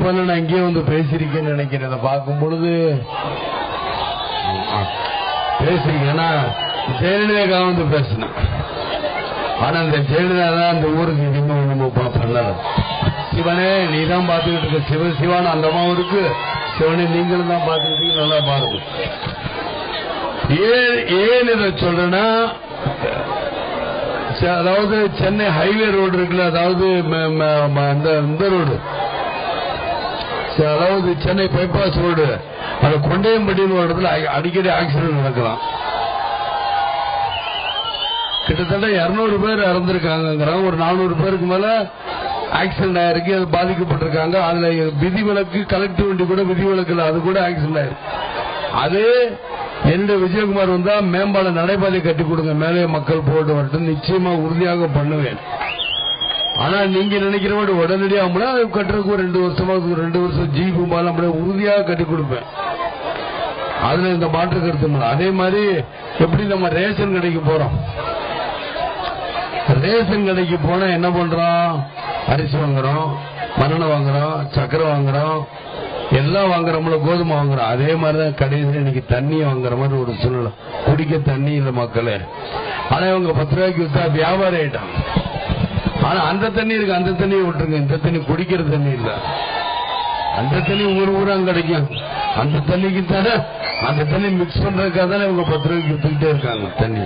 சிவன் நான் இங்கே வந்து பேசியிருக்கேன்னு நினைக்கிறேன். அதை பார்க்கும் பொழுது பேசுறீங்கன்னா ஜெயலலிதா வந்து பேசினேன். ஆனா இந்த ஜெயலலிதா தான் அந்த ஊருக்கு இன்னும் நம்ம பண்ணல. சிவனே நீ தான் பார்த்துக்கிட்டு இருக்க, சிவான அந்த அம்மாவும் இருக்கு, சிவனே நீங்களும் தான் பார்த்துக்கிட்டு நல்லா பாருங்க. ஏன் இதை சொல்றேன்னா, அதாவது சென்னை ஹைவே ரோடு இருக்குல்ல, அதாவது இந்த ரோடு, அதாவது சென்னை பைபாஸ் ரோடு, அது கொண்டையம்பட்டின்னு ஒரு இடத்துல அடிக்கடி ஆக்சிடென்ட் நடக்கலாம். கிட்டத்தட்ட 200 பேர் இறந்திருக்காங்க, ஒரு 400 பேருக்கு மேல ஆக்சிடென்ட் ஆயிருக்கு, அது பாதிக்கப்பட்டிருக்காங்க. அதுல விதிவிலக்கு கலெக்டர் வண்டி கூட விதிவிலக்கு அது கூட ஆக்சிடென்ட் ஆயிருக்கு. அது என்னுடைய விஜயகுமார் வந்தா மேம்பால நடைபாதை கட்டி கொடுங்க, மேலே மக்கள் போட்டு வரட்டும், நிச்சயமா உறுதியாக பண்ணுவேன். ஆனா நீங்க நினைக்கிற மாதிரி உடனடியாக கட்டுறதுக்கு ஒரு 2 வருஷமா 2 வருஷம் ஜீப்பு மேல உறுதியாக கட்டி கொடுப்பேன். அதுல இந்த மாற்று கருத்து. அதே மாதிரி எப்படி நம்ம ரேஷன் கடைக்கு போறோம், ரேஷன் கடைக்கு போனா என்ன பண்றோம், அரிசி வாங்குறோம், மண்ணெண்ணெய் வாங்குறோம், சக்கரை வாங்குறோம், எல்லாம் வாங்குறோம்ல, கோதுமை வாங்குறோம். அதே மாதிரிதான் கடைசியில் இன்னைக்கு தண்ணி வாங்குற மாதிரி ஒரு சூழ்நிலை. குடிக்க தண்ணி இல்லை மக்களே. ஆனா இவங்க 10 ரூபாய்க்கு வித்தா வியாபாரம் ஆயிட்டாங்க. ஆனா அந்த தண்ணி இருக்கு, அந்த தண்ணியை விட்டுருங்க, இந்த தண்ணி குடிக்கிற தண்ணி இல்ல. அந்த தண்ணி ஊராங்க கிடைக்கும். அந்த தண்ணிக்கு தானே, அந்த தண்ணி மிக்ஸ் பண்றதுக்காக தானே இவங்க 10 ரூபாய்க்கு வித்துக்கிட்டே இருக்காங்க தண்ணி.